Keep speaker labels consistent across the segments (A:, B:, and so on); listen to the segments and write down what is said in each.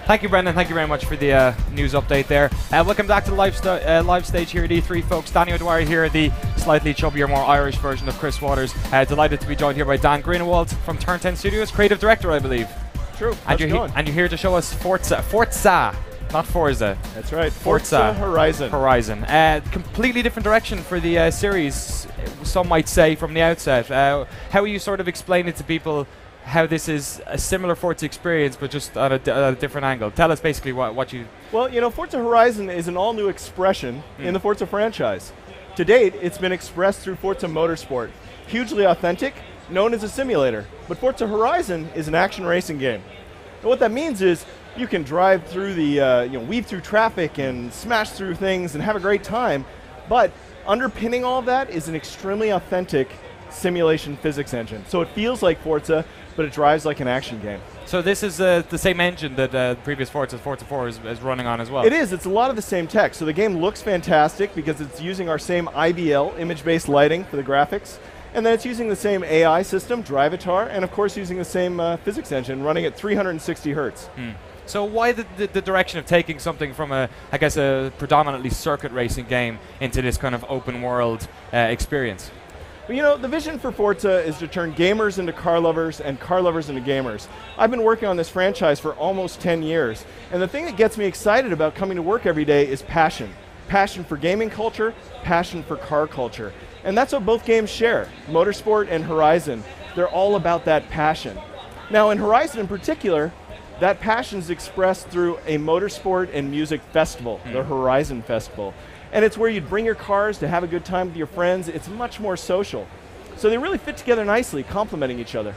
A: Thank you, Brendan. Thank you very much for the news update there. Welcome back to the live stage here at E3, folks. Danny O'Dwyer here, the slightly chubbier, more Irish version of Chris Waters. Delighted to be joined here by Dan Greenewald from Turn 10 Studios, creative director, I believe.
B: True.
A: And you're here to show us Forza, not Forza.
B: That's right.
A: Forza
B: Horizon.
A: Completely different direction for the series, some might say from the outset. How are you sort of explaining to people how this is a similar Forza experience, but just at a different angle? Tell us basically what you...
B: Well, Forza Horizon is an all-new expression in the Forza franchise. To date, it's been expressed through Forza Motorsport. Hugely authentic, known as a simulator. But Forza Horizon is an action racing game. And what that means is you can drive through the, weave through traffic and smash through things and have a great time. But underpinning all of that is an extremely authentic simulation physics engine. So it feels like Forza, but it drives like an action game.
A: So this is the same engine that the previous Forza 4 is running on as well?
B: It is. It's a lot of the same tech. So the game looks fantastic because it's using our same IBL, image-based lighting, for the graphics. And then it's using the same AI system, Drivatar, and of course using the same physics engine running at 360 hertz.
A: So why the direction of taking something from a predominantly circuit racing game into this kind of open world experience?
B: Well, the vision for Forza is to turn gamers into car lovers and car lovers into gamers. I've been working on this franchise for almost 10 years, and the thing that gets me excited about coming to work every day is passion. Passion for gaming culture, passion for car culture. And that's what both games share, Motorsport and Horizon. They're all about that passion. Now in Horizon in particular, that passion is expressed through a motorsport and music festival, the Horizon Festival. And it's where you'd bring your cars to have a good time with your friends. It's much more social. So they really fit together nicely, complementing each other.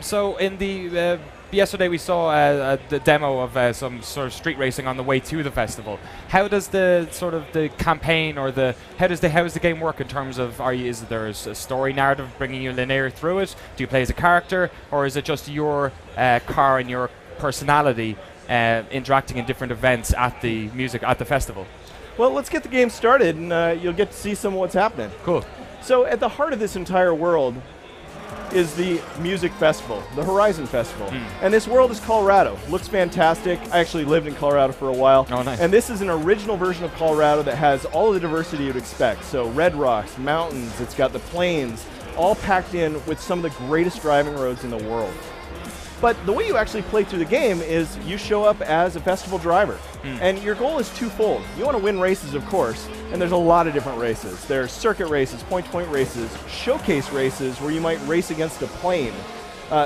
A: So in the yesterday we saw the demo of some sort of street racing on the way to the festival. How does the sort of the campaign or how does the game work in terms of is there a story narrative bringing you linear through it? Do you play as a character, or is it just your car and your personality interacting in different events at the festival?
B: Well, let's get the game started, and you'll get to see some of what's happening.
A: Cool.
B: So at the heart of this entire world is the music festival, the Horizon Festival. And this world is Colorado. Looks fantastic. I actually lived in Colorado for a while.
A: Oh, nice.
B: And this is an original version of Colorado that has all of the diversity you'd expect. So red rocks, mountains, it's got the plains, all packed in with some of the greatest driving roads in the world. But the way you actually play through the game is you show up as a festival driver. And your goal is twofold. You want to win races, of course, and there's a lot of different races. There's circuit races, point-to-point races, showcase races where you might race against a plane.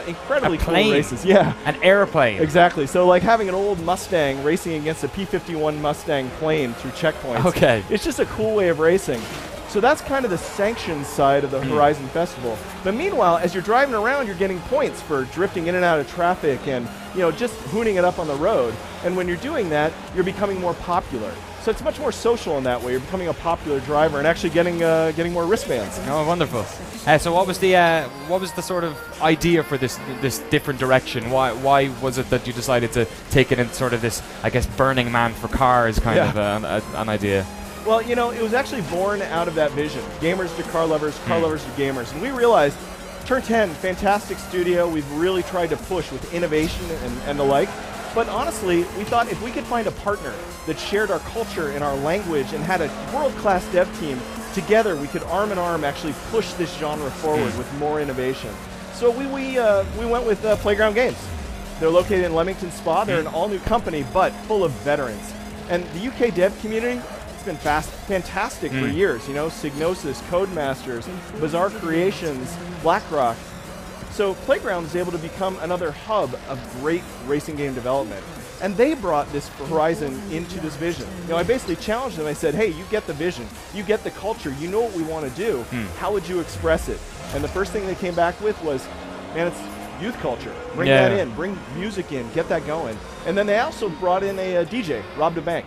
B: Incredibly cool races. Yeah.
A: An airplane.
B: Exactly. So like having an old Mustang racing against a P-51 Mustang plane through checkpoints.
A: Okay.
B: It's just a cool way of racing. So that's kind of the sanctioned side of the Horizon Festival. But meanwhile, as you're driving around, you're getting points for drifting in and out of traffic and just hooning it up on the road. And when you're doing that, you're becoming more popular. So it's much more social in that way. You're becoming a popular driver and actually getting more wristbands.
A: Oh, wonderful. So what was the sort of idea for this different direction? Why was it that you decided to take it in sort of this, I guess, Burning Man for cars kind of an idea?
B: Well, it was actually born out of that vision. Gamers to car lovers to gamers. And we realized, Turn 10, fantastic studio. We've really tried to push with innovation and the like. But honestly, we thought if we could find a partner that shared our culture and our language and had a world-class dev team, together we could arm in arm actually push this genre forward with more innovation. So we went with Playground Games. They're located in Leamington Spa. They're an all-new company, but full of veterans. And the UK dev community, it's been fantastic for years. Signosis, Codemasters, Bizarre Creations, BlackRock. So Playground is able to become another hub of great racing game development. And they brought this Horizon into this vision. I basically challenged them. I said, hey, you get the vision. You get the culture. You know what we want to do. How would you express it? And the first thing they came back with was, man, it's youth culture. Bring that in. Bring music in. Get that going. And then they also brought in a DJ, Rob DeBank.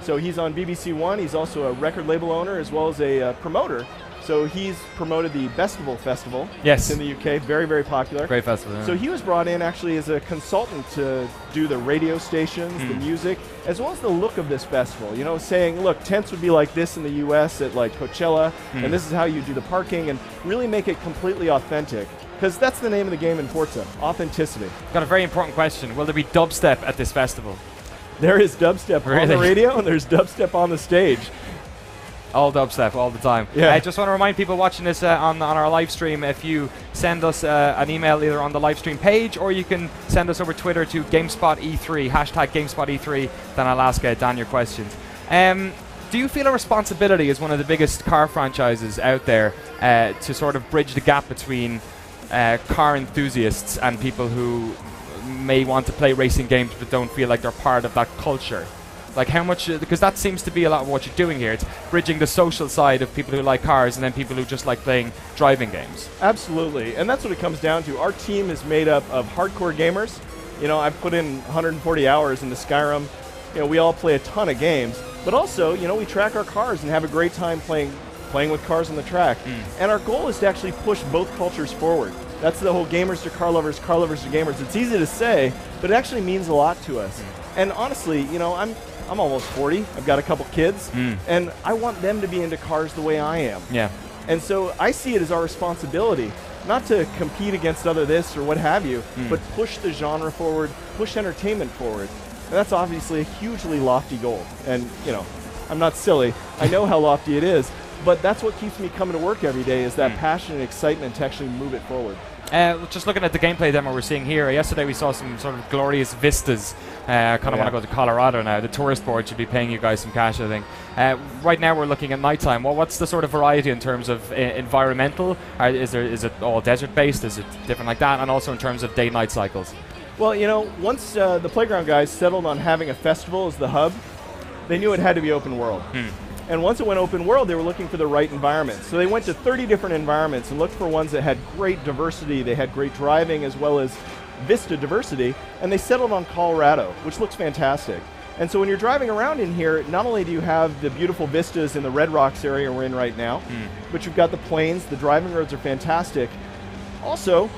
B: So he's on BBC One. He's also a record label owner as well as a promoter. So he's promoted the Bestival Festival.
A: Yes.
B: In the UK. Very, very popular.
A: Great festival. Yeah.
B: So he was brought in actually as a consultant to do the radio stations, the music, as well as the look of this festival. Saying, look, tents would be like this in the US at like Coachella, and this is how you do the parking, and really make it completely authentic. Because that's the name of the game in Forza, authenticity.
A: Got a very important question. Will there be dubstep at this festival?
B: There is dubstep on the radio, and there's dubstep on the stage.
A: All dubstep, all the time.
B: Yeah.
A: I just want to remind people watching this on our live stream, if you send us an email either on the live stream page, or you can send us over Twitter to GameSpotE3, hashtag GameSpotE3, then I'll ask Dan your questions. Do you feel a responsibility as one of the biggest car franchises out there to sort of bridge the gap between car enthusiasts and people who may want to play racing games but don't feel like they're part of that culture? Like how much, because that seems to be a lot of what you're doing here. It's bridging the social side of people who like cars and then people who just like playing driving games.
B: Absolutely, and that's what it comes down to. Our team is made up of hardcore gamers. You know, I've put in 140 hours into Skyrim. You know, we all play a ton of games, but also, you know, we track our cars and have a great time playing with cars on the track. And our goal is to actually push both cultures forward. That's the whole gamers to car lovers to gamers. It's easy to say, but it actually means a lot to us. And honestly, you know, I'm almost 40. I've got a couple kids, and I want them to be into cars the way I am.
A: Yeah.
B: And so I see it as our responsibility, not to compete against other this or what have you, but push the genre forward, push entertainment forward. And that's obviously a hugely lofty goal. And, you know, I'm not silly. I know how lofty it is, but that's what keeps me coming to work every day, is that passion and excitement to actually move it forward.
A: Just looking at the gameplay demo we're seeing here, yesterday we saw some sort of glorious vistas. I kind of want to go to Colorado now. The tourist board should be paying you guys some cash, I think. Right now we're looking at nighttime. Well, what's the sort of variety in terms of environmental? Is it all desert-based? Is it different like that? And also in terms of day-night cycles?
B: Well, you know, once the Playground guys settled on having a festival as the hub, they knew it had to be open world. And once it went open world, they were looking for the right environment. So they went to 30 different environments and looked for ones that had great diversity. They had great driving as well as Vista diversity, and they settled on Colorado, which looks fantastic. And so when you're driving around in here, not only do you have the beautiful vistas in the Red Rocks area we're in right now, but you've got the plains, the driving roads are fantastic. Also,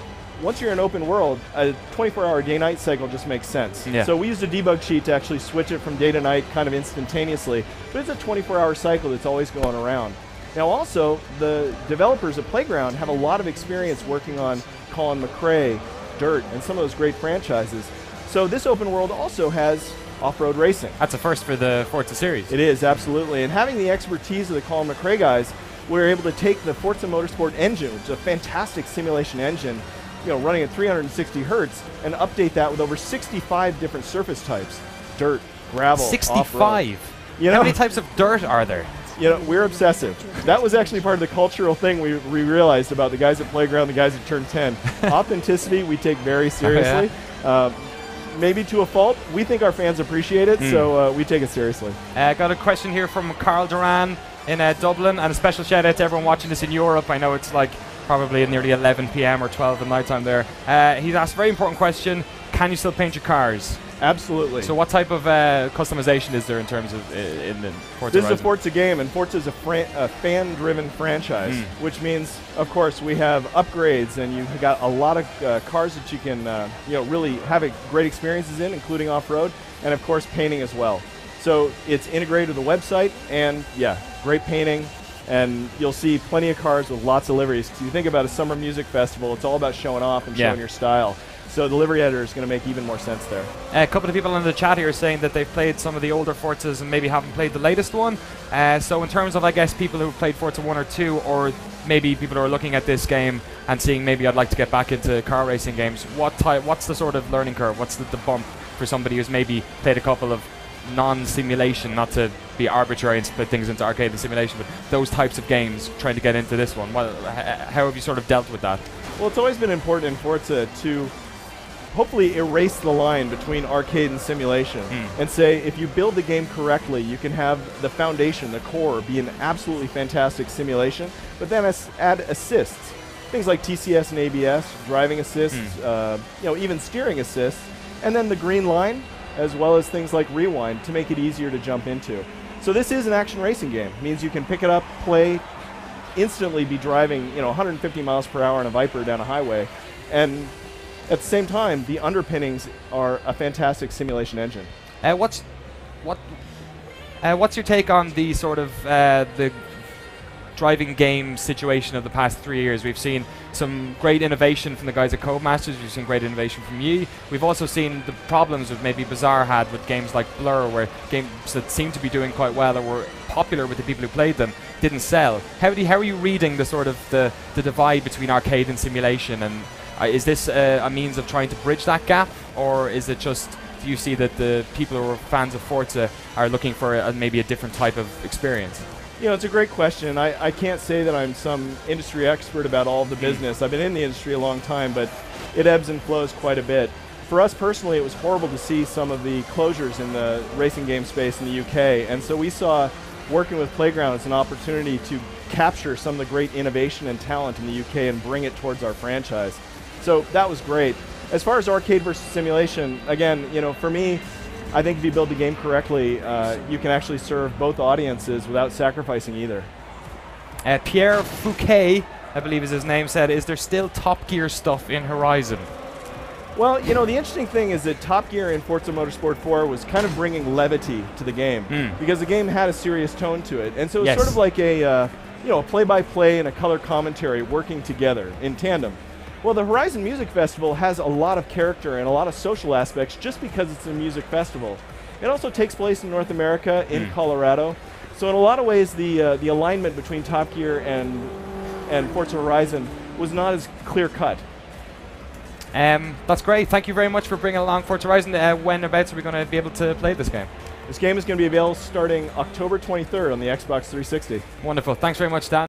B: once you're in open world, a 24-hour day-night cycle just makes sense.
A: Yeah.
B: So we used a debug sheet to actually switch it from day to night kind of instantaneously, but it's a 24-hour cycle that's always going around. Now also, the developers at Playground have a lot of experience working on Colin McRae, Dirt, and some of those great franchises. So this open world also has off-road racing.
A: That's a first for the Forza series.
B: It is, absolutely. And having the expertise of the Colin McRae guys, we're able to take the Forza Motorsport engine, which is a fantastic simulation engine, you know, running at 360 hertz, and update that with over 65 different surface types. Dirt, gravel,
A: 65?
B: You know,
A: how many types of dirt are there?
B: You know, we're obsessive. That was actually part of the cultural thing we realized about the guys at Playground, the guys at Turn 10. Authenticity we take very seriously. Maybe to a fault. We think our fans appreciate it, so we take it seriously.
A: Got a question here from Carl Duran in Dublin, and a special shout out to everyone watching this in Europe. I know it's like probably nearly 11 p.m. or 12 at night time there. He's asked a very important question. Can you still paint your cars?
B: Absolutely.
A: So what type of customization is there in terms of in the Forza
B: This
A: Horizon?
B: is a Forza game, and Forza is a fan-driven franchise, which means, of course, we have upgrades, and you've got a lot of cars that you can you know, really have great experiences in, including off-road, and of course painting as well. So it's integrated with the website, and yeah, great painting. And you'll see plenty of cars with lots of liveries. So you think about a summer music festival, it's all about showing off and showing your style. So the livery editor is going to make even more sense there.
A: A couple of people in the chat here are saying that they've played some of the older Forzas and maybe haven't played the latest one. So in terms of, I guess, people who've played Forza 1 or 2, or maybe people who are looking at this game and seeing maybe I'd like to get back into car racing games, what's the sort of learning curve? What's the bump for somebody who's maybe played a couple of non-simulation, not to be arbitrary and split things into arcade and simulation, but those types of games, trying to get into this one? How have you sort of dealt with that?
B: Well, it's always been important in Forza to hopefully erase the line between arcade and simulation and say, if you build the game correctly, you can have the foundation, the core, be an absolutely fantastic simulation, but then add assists. Things like TCS and ABS, driving assists, you know, even steering assists, and then the green line, as well as things like rewind to make it easier to jump into. So this is an action racing game. It means you can pick it up, play, instantly be driving, you know, 150 miles per hour on a Viper down a highway, and at the same time, the underpinnings are a fantastic simulation engine.
A: What's your take on the sort of the driving game situation of the past 3 years. We've seen some great innovation from the guys at Codemasters. We've seen great innovation from you. We've also seen the problems that maybe Bazaar had with games like Blur, where games that seemed to be doing quite well or were popular with the people who played them didn't sell. How are you reading the sort of the divide between arcade and simulation? And is this a means of trying to bridge that gap, or is it just, do you see that the people who are fans of Forza are looking for maybe a different type of experience?
B: You know, it's a great question. I can't say that I'm some industry expert about all of the business. I've been in the industry a long time, but it ebbs and flows quite a bit. For us personally, it was horrible to see some of the closures in the racing game space in the UK, and so we saw working with Playground as an opportunity to capture some of the great innovation and talent in the UK and bring it towards our franchise. So that was great. As far as arcade versus simulation, again, you know, for me, I think if you build the game correctly, you can actually serve both audiences without sacrificing either.
A: Pierre Fouquet, I believe is his name, said, is there still Top Gear stuff in Horizon?
B: Well, you know, the interesting thing is that Top Gear in Forza Motorsport 4 was kind of bringing levity to the game, because the game had a serious tone to it. And so it was sort of like a, you know, a play-by-play and a color commentary working together in tandem. Well, the Horizon Music Festival has a lot of character and a lot of social aspects just because it's a music festival. It also takes place in North America, in Colorado. So in a lot of ways, the alignment between Top Gear and Forza Horizon was not as clear-cut.
A: That's great. Thank you very much for bringing along Forza Horizon. Whenabouts are we going to be able to play this game?
B: This game is going to be available starting October 23rd on the Xbox 360.
A: Wonderful. Thanks very much, Dan.